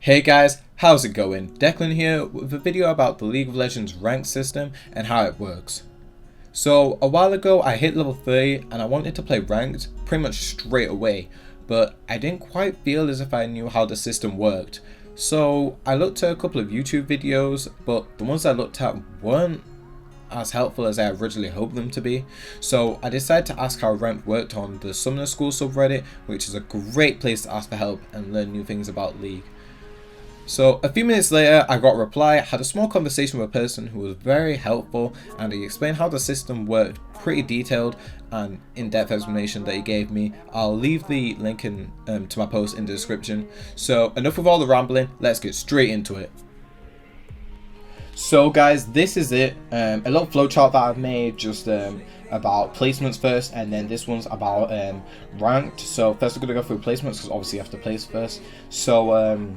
Hey guys, how's it going? Declan here with a video about the League of Legends rank system and how it works. So a while ago I hit level 30 and I wanted to play ranked pretty much straight away, but I didn't quite feel as if I knew how the system worked. So I looked at a couple of YouTube videos, but the ones I looked at weren't as helpful as I originally hoped them to be. So I decided to ask how ranked worked on the Summoner School subreddit, which is a great place to ask for help and learn new things about League. So a few minutes later I got a reply, had a small conversation with a person who was very helpful, and he explained how the system worked, pretty detailed and in-depth explanation that he gave me. I'll leave the link to my post in the description. So enough with all the rambling, let's get straight into it. So guys, this is it, a little flowchart that I've made just about placements first, and then this one's about ranked. So first we're going to go through placements because obviously you have to place first. So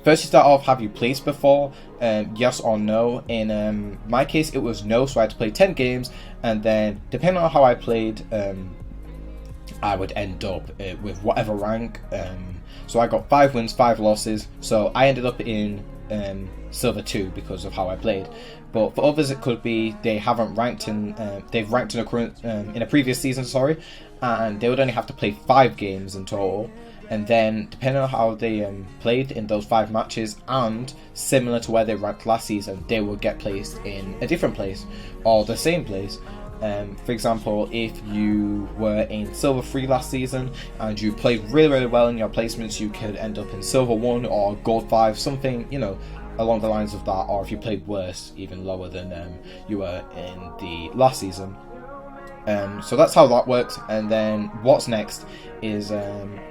first you start off, have you placed before? Yes or no. In my case it was no, so I had to play 10 games, and then depending on how I played, I would end up with whatever rank. So I got 5 wins, 5 losses, so I ended up in Silver 2 because of how I played. But for others it could be they haven't ranked in, they've ranked in a previous season, sorry, and they would only have to play 5 games in total. And then depending on how they played in those 5 matches, and similar to where they ranked last season, they will get placed in a different place or the same place. For example, if you were in Silver 3 last season and you played really well in your placements, you could end up in Silver 1 or Gold 5, something, you know, along the lines of that. Or if you played worse, even lower than you were in the last season. So that's how that works. And then what's next is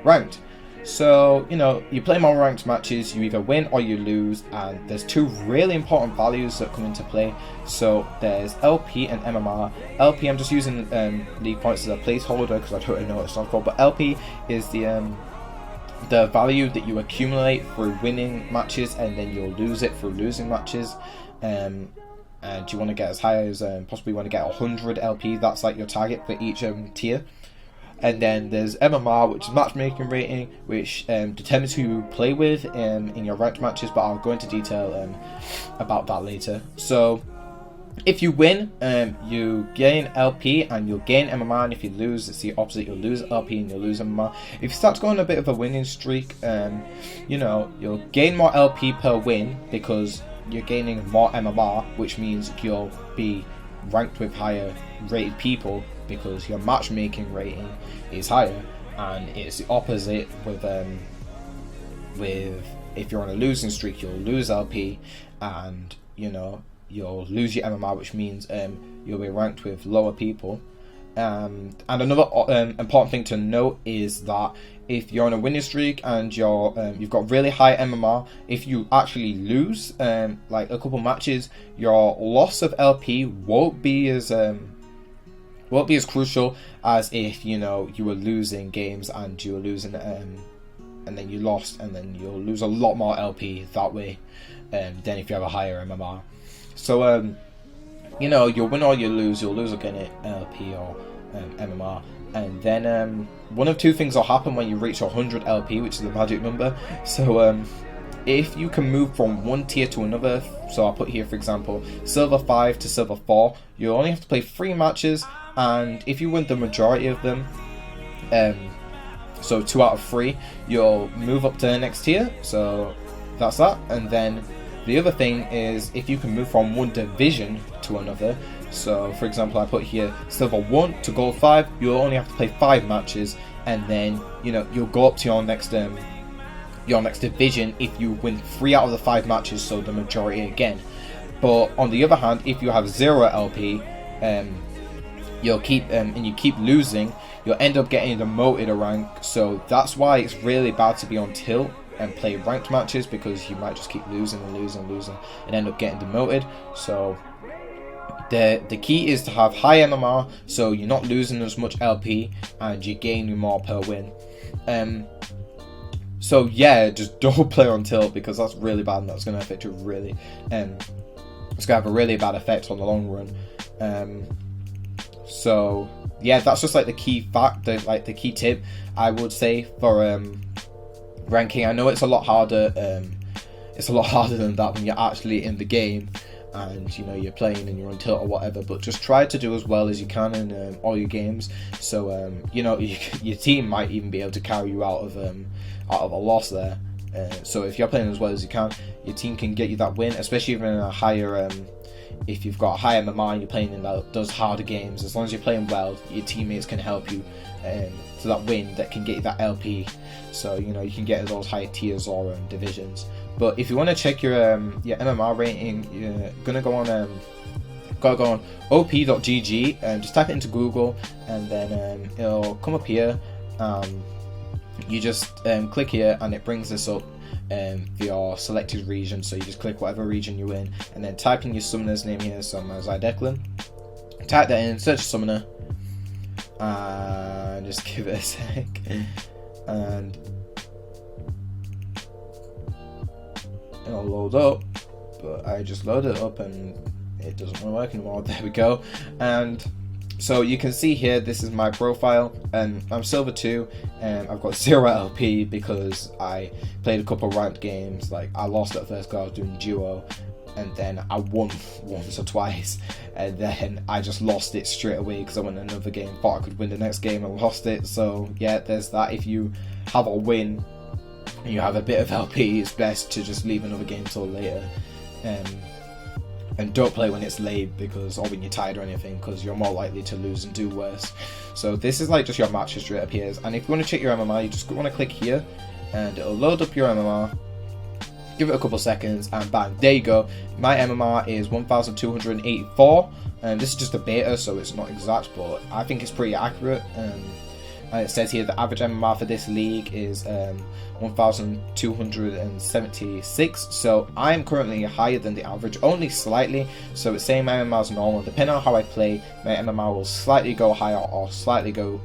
ranked. So, you know, you play more ranked matches, you either win or you lose, and there's 2 really important values that come into play. So there's LP and MMR. LP, I'm just using league points as a placeholder because I don't really know what it stands for, but LP is the value that you accumulate through winning matches, and then you'll lose it through losing matches. And you want to get as high as possibly want to get 100 LP. That's like your target for each tier. And then there's MMR, which is matchmaking rating, which determines who you play with in your ranked matches, but I'll go into detail about that later. So if you win, you gain LP and you'll gain MMR, and if you lose, it's the opposite, you'll lose LP and you'll lose MMR. If you start to go on a bit of a winning streak, you know, you'll gain more LP per win because you're gaining more MMR, which means you'll be ranked with higher rated people because your matchmaking rating is higher. And it's the opposite with if you're on a losing streak, you'll lose LP and, you know, you'll lose your MMR, which means you'll be ranked with lower people. And another important thing to note is that if you're on a winning streak and you've got really high MMR, if you actually lose like a couple matches, your loss of LP won't be as crucial as if, you know, you were losing games and you were losing and then you lost, and then you'll lose a lot more LP that way than if you have a higher MMR. So you know, you'll win or you lose. You'll lose again at LP or MMR, and then one of 2 things will happen when you reach 100 LP, which is the magic number. So if you can move from one tier to another, so I'll put here for example Silver 5 to Silver 4, you only have to play 3 matches, and if you win the majority of them, so 2 out of 3, you'll move up to the next tier. So that's that. And then the other thing is if you can move from one division to another. So for example, I put here Silver 1 to Gold 5, you'll only have to play 5 matches, and then, you know, you'll go up to your next division if you win 3 out of the 5 matches, so the majority again. But on the other hand, if you have 0 LP, you'll keep and you keep losing, you'll end up getting demoted a rank. So that's why it's really bad to be on tilt and play ranked matches, because you might just keep losing and end up getting demoted. So the key is to have high MMR, so you're not losing as much LP and you're gaining more per win. So yeah, just don't play on tilt, because that's really bad and that's going to affect you really. It's going to have a really bad effect on the long run. So yeah, that's just like the key fact, like the key tip I would say for ranking. I know it's a lot harder. It's a lot harder than that when you're actually in the game and you know you're playing and you're on tilt or whatever. But just try to do as well as you can in all your games. So you know your team might even be able to carry you out of a loss there. So if you're playing as well as you can, your team can get you that win, especially even in a higher. If you've got a high MMR and you're playing in those harder games, as long as you're playing well, your teammates can help you to that win that can get you that LP. So you know you can get those higher tiers or divisions. But if you want to check your MMR rating, you're gonna go on gotta go on op.gg and just type it into Google, and then it'll come up here. You just click here and it brings this up for your selected region. So you just click whatever region you're in and then type in your summoner's name here. So I'm Zydeclan. Type that in, search summoner, and just give it a sec. And it'll load up, but I just loaded it up and it doesn't want to work anymore. There we go. And so you can see here, this is my profile, and I'm Silver 2, and I've got 0 LP because I played a couple ranked games. Like I lost at first because I was doing duo, and then I won once or twice, and then I just lost it straight away because I went another game, thought I could win the next game and lost it. So yeah, there's that. If you have a win and you have a bit of LP, it's best to just leave another game till later. And don't play when it's late or when you're tired or anything, because you're more likely to lose and do worse. So this is like just your match history appears, and if you want to check your MMR, you just want to click here and it'll load up your MMR. Give it a couple seconds and bang, there you go. My MMR is 1284, and this is just a beta, so it's not exact, but I think it's pretty accurate. And it says here the average MMR for this league is 1276, so I am currently higher than the average, only slightly. So it's saying my MMR is normal. Depending on how I play, my MMR will slightly go higher or slightly go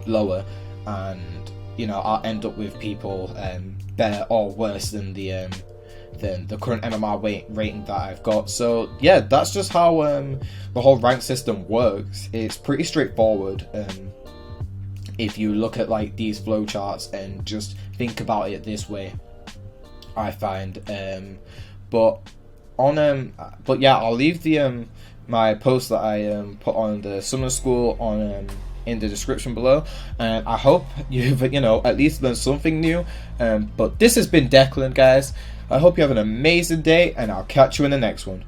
lower, and you know I'll end up with people better or worse than the current MMR rating that I've got. So yeah, that's just how the whole rank system works. It's pretty straightforward. If you look at like these flowcharts and just think about it this way, I find. But yeah, I'll leave the my post that I put on the summer school on in the description below, and I hope you've at least learned something new. But this has been Declan, guys. I hope you have an amazing day, and I'll catch you in the next one.